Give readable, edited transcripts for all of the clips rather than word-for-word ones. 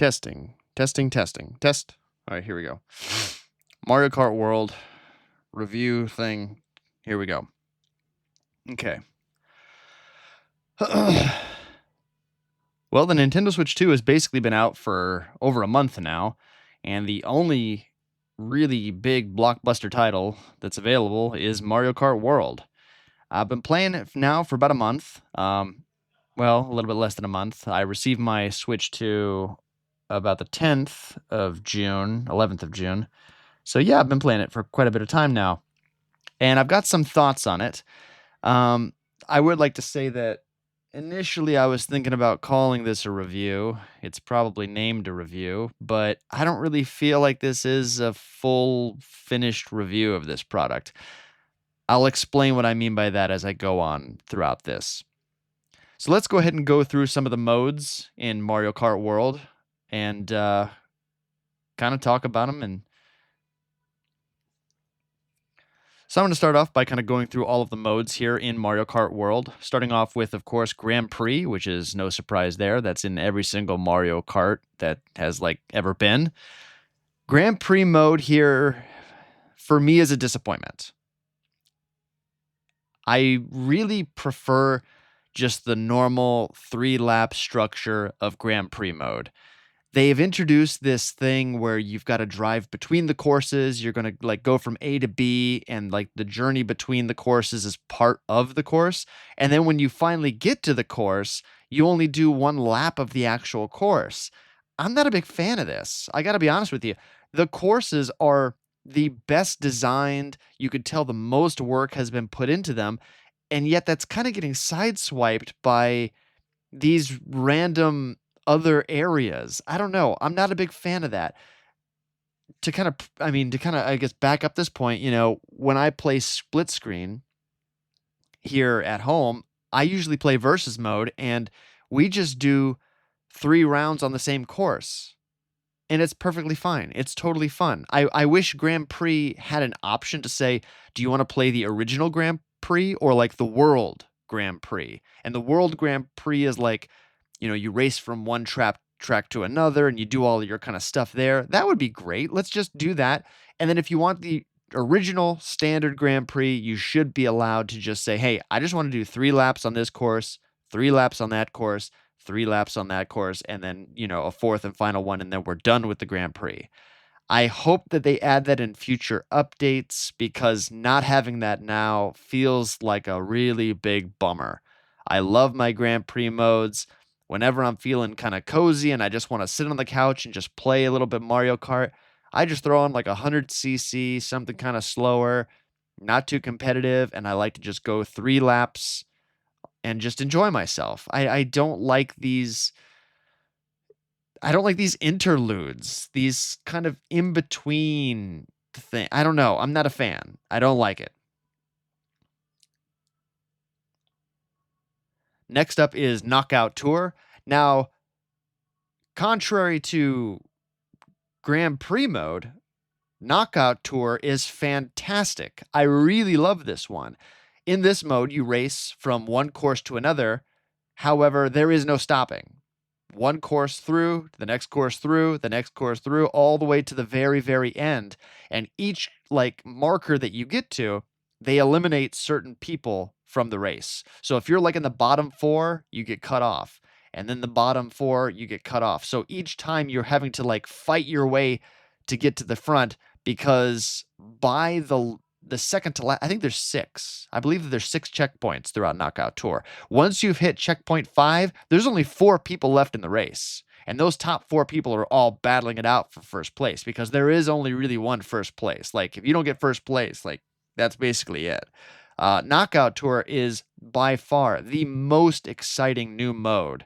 Testing, testing, testing, test. All right, here we go. Mario Kart World review thing. Here we go. Okay. Well, the Nintendo Switch 2 has basically been out for over a month now, and the only really big blockbuster title that's available is Mario Kart World. I've been playing it now for about a month. Well, a little bit less than a month. I received my Switch 2 about the 10th of June, 11th of June. So yeah, I've been playing it for quite a bit of time now, and I've got some thoughts on it. Um, I would like to say that initially I was thinking about calling this a review. It's probably named a review, but I don't really feel like this is a full finished review of this product. I'll explain what I mean by that as I go on throughout this. So let's go ahead and go through some of the modes in Mario Kart World and kind of talk about them. And so I'm going to start off by kind of going through all of the modes here in Mario Kart World, starting off with, of course, Grand Prix, which is no surprise there. That's in every single Mario Kart that has ever been. Grand Prix mode here, for me, is a disappointment. I really prefer just the normal 3-lap structure of Grand Prix mode. They've introduced this thing where you've got to drive between the courses. You're going to go from A to B, and the journey between the courses is part of the course. And then when you finally get to the course, you only do one lap of the actual course. I'm not a big fan of this. I got to be honest with you. The courses are the best designed. You could tell the most work has been put into them. And yet that's kind of getting sideswiped by these random other areas. I don't know. I'm not a big fan of that. I guess, back up this point, when I play split screen here at home, I usually play versus mode, and we just do 3 rounds on the same course. And it's perfectly fine. It's totally fun. I wish Grand Prix had an option to say, do you want to play the original Grand Prix or the World Grand Prix? And the World Grand Prix is you race from one track to another and you do all your kind of stuff there. That would be great. Let's just do that. And then if you want the original standard Grand Prix, you should be allowed to just say, hey, I just want to do 3 laps on this course, 3 laps on that course, 3 laps on that course, and then, a fourth and final one, and then we're done with the Grand Prix. I hope that they add that in future updates, because not having that now feels like a really big bummer. I love my Grand Prix modes. Whenever I'm feeling kind of cozy and I just want to sit on the couch and just play a little bit Mario Kart, I just throw on 100cc, something kind of slower, not too competitive, and I like to just go 3 laps and just enjoy myself. I don't like these interludes, these kind of in between thing. I don't know. I'm not a fan. I don't like it. Next up is Knockout Tour. Now, contrary to Grand Prix mode, Knockout Tour is fantastic. I really love this one. In this mode, you race from one course to another. However, there is no stopping. One course through, the next course through, the next course through, all the way to the very, very end. And each marker that you get to, they eliminate certain people from the race. So if you're in the bottom 4, you get cut off. And then the bottom 4, you get cut off. So each time you're having to fight your way to get to the front, because by the second to last, I think there's 6. I believe that there's 6 checkpoints throughout Knockout Tour. Once you've hit checkpoint 5, there's only 4 people left in the race. And those top 4 people are all battling it out for first place, because there is only really one first place. If you don't get first place, that's basically it. Knockout Tour is by far the most exciting new mode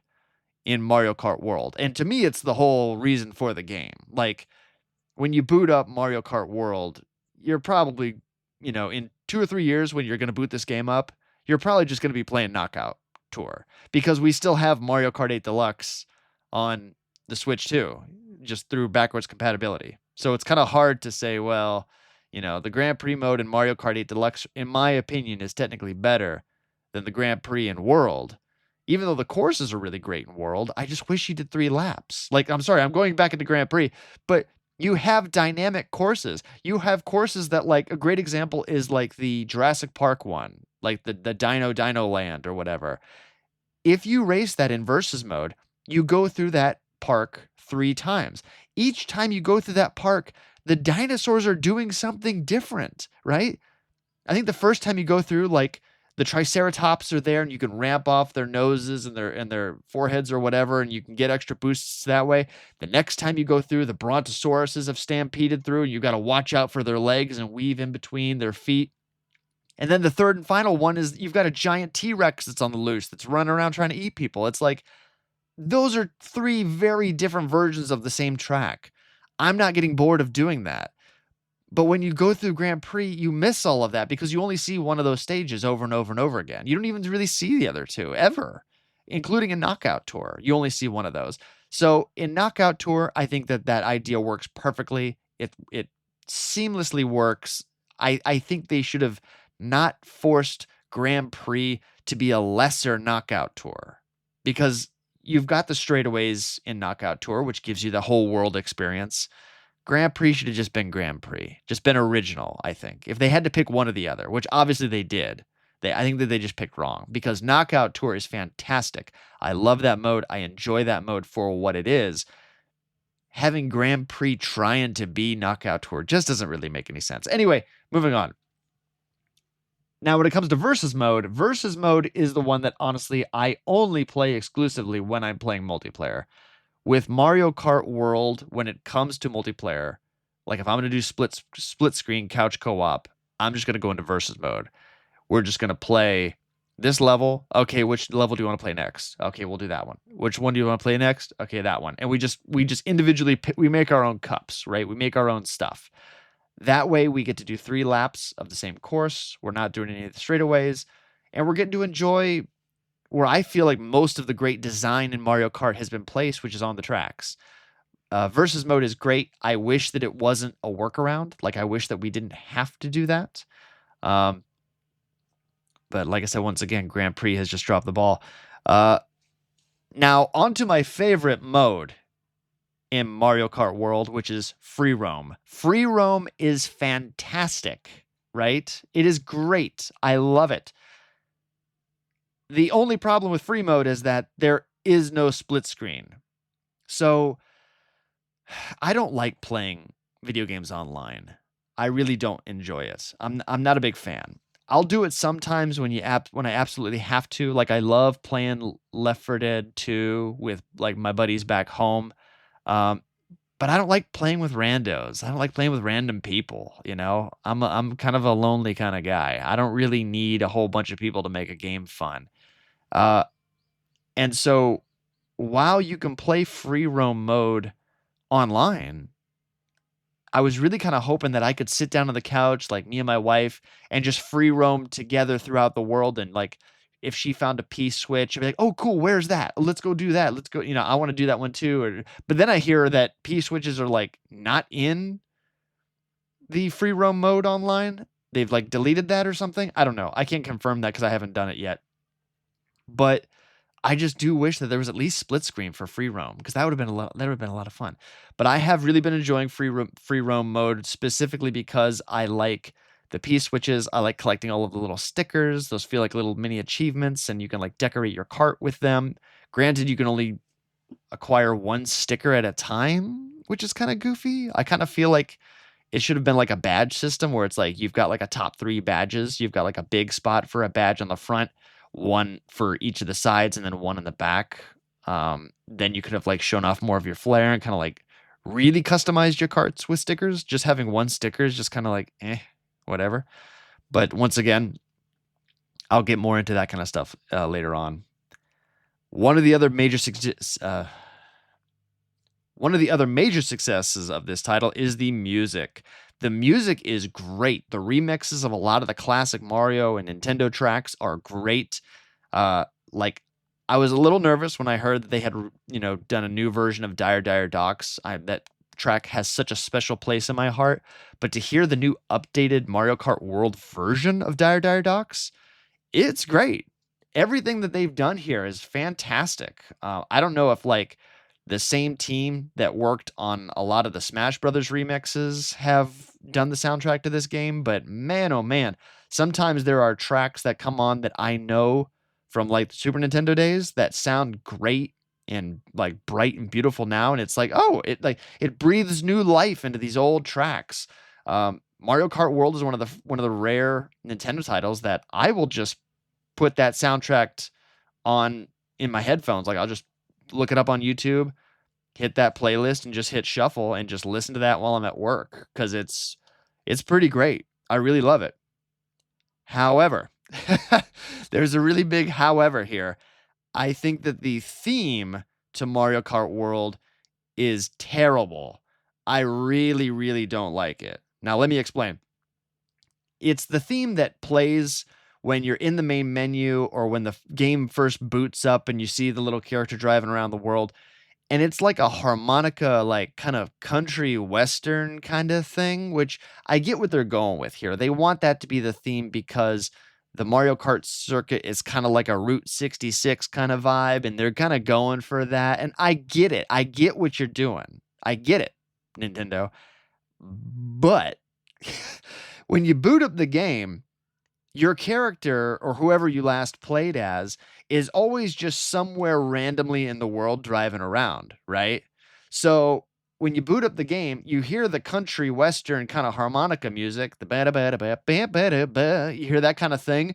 in Mario Kart World. And to me, it's the whole reason for the game. When you boot up Mario Kart World, you're probably, in 2 or 3 years when you're going to boot this game up, you're probably just going to be playing Knockout Tour, because we still have Mario Kart 8 Deluxe on the Switch 2, just through backwards compatibility. So it's kind of hard to say, well, the Grand Prix mode in Mario Kart 8 Deluxe, in my opinion, is technically better than the Grand Prix in World. Even though the courses are really great in World, I just wish you did 3 laps. Like, I'm sorry, I'm going back into Grand Prix, but you have dynamic courses. You have courses that, like, a great example is like the Jurassic Park one, like the Dino Land or whatever. If you race that in versus mode, you go through that park 3 times. Each time you go through that park, the dinosaurs are doing something different, right? I think the first time you go through, like, the Triceratops are there and you can ramp off their noses and their foreheads or whatever, and you can get extra boosts that way. The next time you go through, the Brontosauruses have stampeded through, and you got to watch out for their legs and weave in between their feet. And then the third and final one is you've got a giant T-Rex that's on the loose that's running around trying to eat people. It's like those are 3 very different versions of the same track. I'm not getting bored of doing that. But when you go through Grand Prix, you miss all of that because you only see one of those stages over and over and over again. You don't even really see the other 2 ever, including a Knockout Tour. You only see one of those. So in Knockout Tour, I think that idea works perfectly. It seamlessly works. I think they should have not forced Grand Prix to be a lesser Knockout Tour because you've got the straightaways in Knockout Tour, which gives you the whole world experience. Grand Prix should have just been Grand Prix, just been original, I think. If they had to pick one or the other, which obviously they did, I think that they just picked wrong because Knockout Tour is fantastic. I love that mode. I enjoy that mode for what it is. Having Grand Prix trying to be Knockout Tour just doesn't really make any sense. Anyway, moving on. Now, when it comes to versus mode is the one that honestly I only play exclusively when I'm playing multiplayer. With Mario Kart World, when it comes to multiplayer, like if I'm going to do split screen couch co-op, I'm just going to go into versus mode. We're just going to play this level. Okay, which level do you want to play next? Okay, we'll do that one. Which one do you want to play next? Okay, that one. And we just individually we make our own cups, right? We make our own stuff. That way we get to do 3 laps of the same course. We're not doing any of the straightaways, and we're getting to enjoy where I feel like most of the great design in Mario Kart has been placed, which is on the tracks. Versus mode is great. I wish that it wasn't a workaround. Like, I wish that we didn't have to do that. But like I said, once again, Grand Prix has just dropped the ball. Now, on to my favorite mode in Mario Kart World, which is free roam. Free roam is fantastic, right? It is great. I love it. The only problem with free mode is that there is no split screen. So I don't like playing video games online. I really don't enjoy it. I'm not a big fan. I'll do it sometimes when I absolutely have to. Like, I love playing Left 4 Dead 2 with like my buddies back home. But I don't like playing with randos. I don't like playing with random people, you know? I'm kind of a lonely kind of guy. I don't really need a whole bunch of people to make a game fun. And so while you can play free roam mode online, I was really kind of hoping that I could sit down on the couch, like me and my wife, and just free roam together throughout the world. And like, if she found a P switch, I'd be like, "Oh, cool, where's that? Let's go do that. Let's go. You know, I want to do that one too." But then I hear that P switches are like not in the free roam mode online. They've like deleted that or something. I don't know. I can't confirm that because I haven't done it yet. But I just do wish that there was at least split screen for free roam because that would have been a lot of fun. But I have really been enjoying free roam mode specifically because I like the P switches. I like collecting all of the little stickers. Those feel like little mini achievements, and you can like decorate your cart with them. Granted, you can only acquire 1 sticker at a time, which is kind of goofy. I kind of feel like it should have been like a badge system where it's like you've got like a top 3 badges. You've got like a big spot for a badge on the front, 1 for each of the sides, and then 1 in the back. Then you could have like shown off more of your flair and kind of like really customized your carts with stickers. Just having 1 sticker is just kind of like, whatever. But once again, I'll get more into that kind of stuff later on. One of the other major successes of this title is the music. The music is great. The remixes of a lot of the classic Mario and Nintendo tracks are great. Like, I was a little nervous when I heard that they had, done a new version of Dire Dire Docks. That track has such a special place in my heart. But to hear the new updated Mario Kart World version of Dire Dire Docks, it's great. everything that they've done here is fantastic. I don't know if like the same team that worked on a lot of the Smash Brothers remixes have done the soundtrack to this game, but man, oh man, sometimes there are tracks that come on that I know from like the Super Nintendo days that sound great and like bright and beautiful now, and it's like, oh, it breathes new life into these old tracks. Mario Kart World is one of the rare Nintendo titles that I will just put that soundtrack on in my headphones. Like I'll just look it up on YouTube, hit that playlist, and just hit shuffle and just listen to that while I'm at work because it's pretty great. I really love it. However, there's a really big however here. I think that the theme to Mario Kart World is terrible. I really, really don't like it. Now, let me explain. It's the theme that plays when you're in the main menu or when the game first boots up and you see the little character driving around the world. And it's like a harmonica, like kind of country western kind of thing, which I get what they're going with here. They want that to be the theme because the Mario Kart circuit is kind of like a Route 66 kind of vibe, and they're kind of going for that. And I get it. I get what you're doing. I get it, Nintendo. But when you boot up the game, your character or whoever you last played as is always just somewhere randomly in the world driving around, right? So when you boot up the game, you hear the country western kind of harmonica music, the ba da ba da ba ba ba da ba. You hear that kind of thing,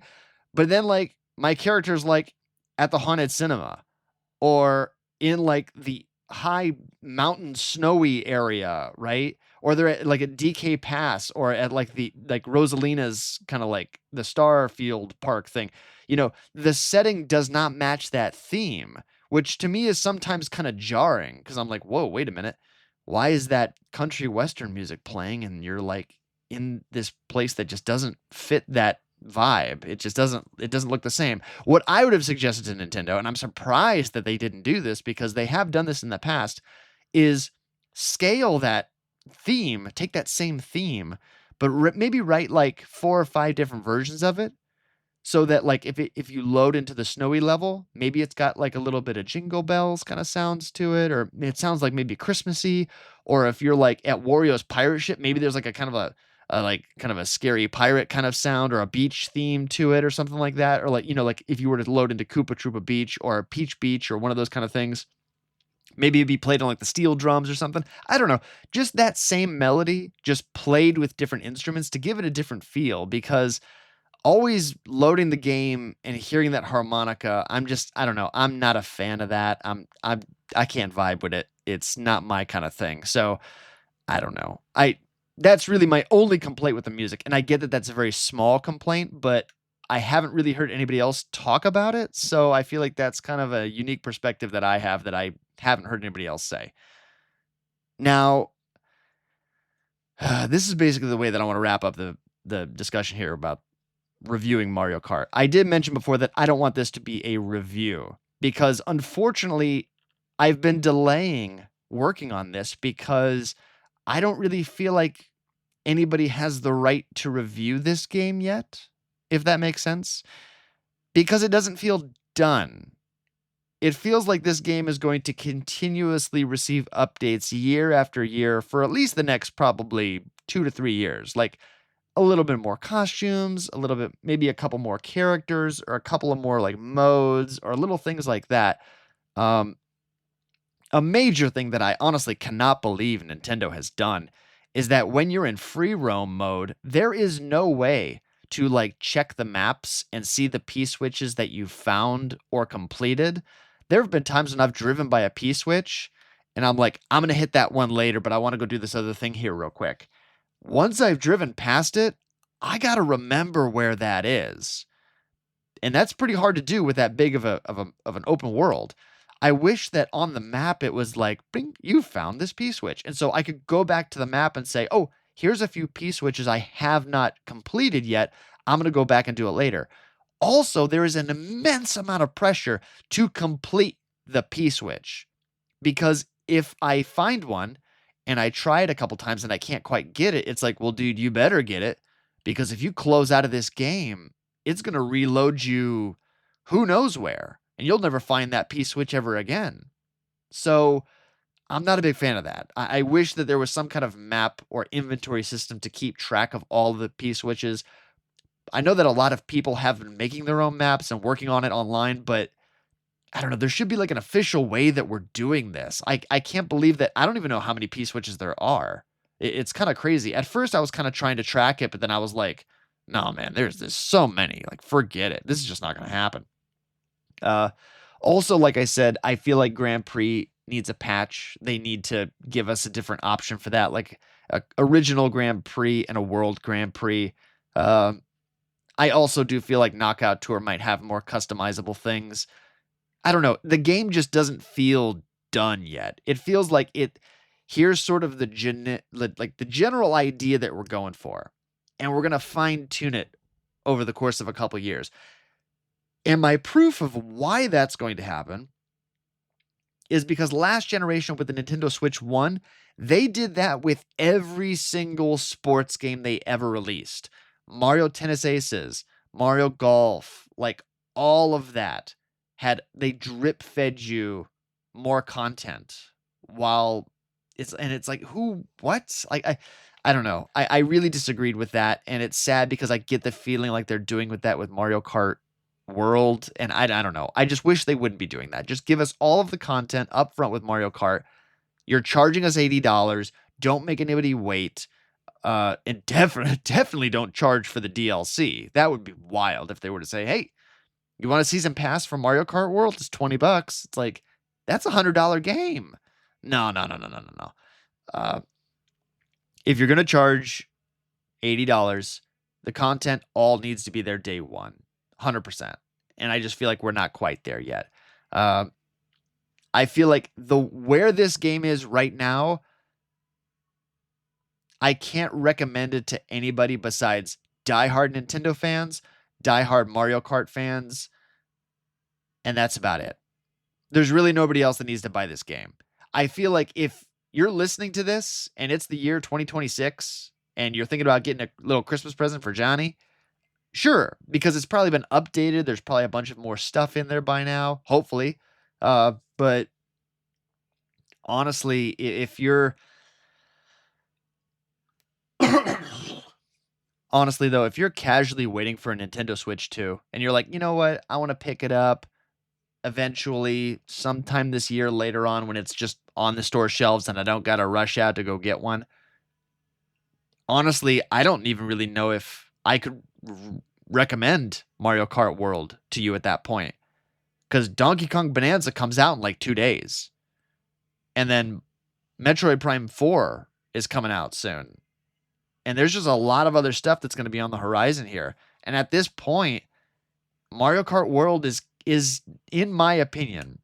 but then like my character's like at the haunted cinema or in like the high mountain snowy area, right? Or they're at like at DK Pass or at like the like Rosalina's kind of like the Starfield Park thing. The setting does not match that theme, which to me is sometimes kind of jarring because I'm like, whoa, wait a minute. Why is that country western music playing and you're like in this place that just doesn't fit that vibe? It doesn't look the same. What I would have suggested to Nintendo, and I'm surprised that they didn't do this because they have done this in the past, is scale that theme, take that same theme, but maybe write like 4 or 5 different versions of it so that like if you load into the snowy level, maybe it's got like a little bit of jingle bells kind of sounds to it, or it sounds like maybe Christmassy. Or if you're like at Wario's pirate ship, maybe there's like a kind of a like kind of a scary pirate kind of sound or a beach theme to it or something like that. Or like, like if you were to load into Koopa Troopa Beach or Peach Beach or one of those kind of things, maybe it'd be played on like the steel drums or something. I don't know. Just that same melody, just played with different instruments to give it a different feel because always loading the game and hearing that harmonica, I don't know. I'm not a fan of that. I can't vibe with it. It's not my kind of thing. So I don't know. That's really my only complaint with the music. And I get that that's a very small complaint, but I haven't really heard anybody else talk about it. So I feel like that's kind of a unique perspective that I have that I haven't heard anybody else say. Now, this is basically the way that I want to wrap up the discussion here about reviewing Mario Kart. I did mention before that I don't want this to be a review because unfortunately I've been delaying working on this because I don't really feel like anybody has the right to review this game yet, if that makes sense, because it doesn't feel done. It feels like this game is going to continuously receive updates year after year for at least the next probably 2 to 3 years. Like a little bit more costumes, a little bit, maybe a couple more characters, or a couple of more like modes, or little things like that. Um, a major thing that I honestly cannot believe Nintendo has done is that when you're in free roam mode, there is no way to like check the maps and see the P-switches that you found or completed. There have been times when I've driven by a P-switch and I'm like, I'm going to hit that one later, but I want to go do this other thing here real quick. Once I've driven past it, I got to remember where that is. And that's pretty hard to do with that big of an open world. I wish that on the map it was like, bing, you found this P switch. And so I could go back to the map and say, oh, here's a few P switches I have not completed yet. I'm going to go back and do it later. Also, there is an immense amount of pressure to complete the P switch because if I find one and I try it a couple times and I can't quite get it, it's like, well, dude, you better get it because if you close out of this game, it's going to reload you who knows where, and you'll never find that P-switch ever again. So I'm not a big fan of that. I wish that there was some kind of map or inventory system to keep track of all the P-switches. I know that a lot of people have been making their own maps and working on it online, but I don't know. There should be like an official way that we're doing this. I can't believe that. I don't even know how many P-switches there are. It's kind of crazy. At first, I was kind of trying to track it, but then I was like, no, man, there's so many. Like, forget it. This is just not going to happen. Uh, Also, like I said, I feel like Grand Prix needs a patch. They need to give us a different option for that, like a original Grand Prix and a World Grand Prix. Um, I also do feel like Knockout Tour might have more customizable things. I don't know. The game just doesn't feel done yet. It feels like here's sort of like the general idea that we're going for, and we're gonna fine tune it over the course of a couple years. And my proof of why that's going to happen is because last generation with the Nintendo Switch 1, they did that with every single sports game they ever released. Mario Tennis Aces, Mario Golf, like all of that they drip fed you more content while it's like who what? Like I don't know. I really disagreed with that, and it's sad because I get the feeling like they're doing with that with Mario Kart World, and I don't know. I just wish they wouldn't be doing that. Just give us all of the content up front with Mario Kart. You're charging us $80. Don't make anybody wait. And definitely don't charge for the DLC. That would be wild if they were to say, "Hey, you want a season pass for Mario Kart World? It's $20." It's like that's $100 game. No, no, no, no, no, no, no. Uh, if you're gonna charge $80, the content all needs to be there day one, 100%. And I just feel like we're not quite there yet. Um, I feel like where this game is right now, I can't recommend it to anybody besides diehard Nintendo fans, diehard Mario Kart fans, and that's about it. There's really nobody else that needs to buy this game. I feel like if you're listening to this and it's the year 2026 and you're thinking about getting a little Christmas present for Johnny, sure, because it's probably been updated. There's probably a bunch of more stuff in there by now, hopefully. But honestly, if you're honestly though, if you're casually waiting for a Nintendo Switch 2 and you're like, you know what, I want to pick it up eventually sometime this year later on when it's just on the store shelves and I don't got to rush out to go get one. Honestly, I don't even really know if I could recommend Mario Kart World to you at that point. Because Donkey Kong Bonanza comes out in like 2 days. And then Metroid Prime 4 is coming out soon. And there's just a lot of other stuff that's going to be on the horizon here. And at this point, Mario Kart World is in my opinion,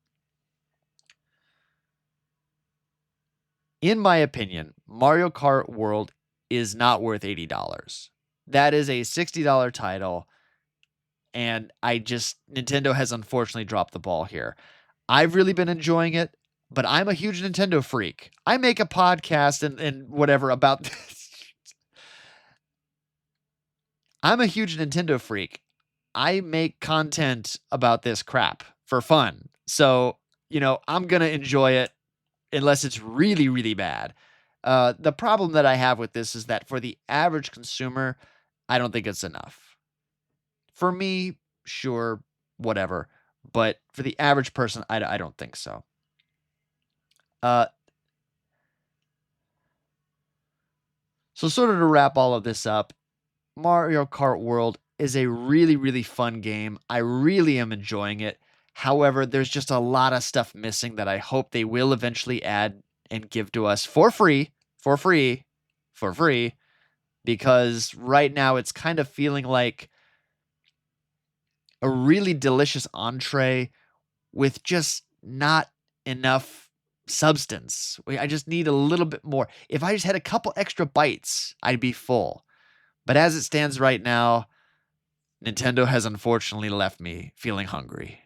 Mario Kart World is not worth $80. That is a $60 title. And Nintendo has unfortunately dropped the ball here. I've really been enjoying it, but I'm a huge Nintendo freak. I make a podcast and whatever about this. I'm a huge Nintendo freak. I make content about this crap for fun. So, I'm going to enjoy it unless it's really, really bad. The problem that I have with this is that for the average consumer, I don't think it's enough. For me, sure, whatever. But for the average person, I don't think so. Uh, so sort of to wrap all of this up, Mario Kart World is a really, really fun game. I really am enjoying it. However, there's just a lot of stuff missing that I hope they will eventually add and give to us for free, because right now it's kind of feeling like a really delicious entree with just not enough substance. I just need a little bit more. If I just had a couple extra bites, I'd be full. But as it stands right now, Nintendo has unfortunately left me feeling hungry.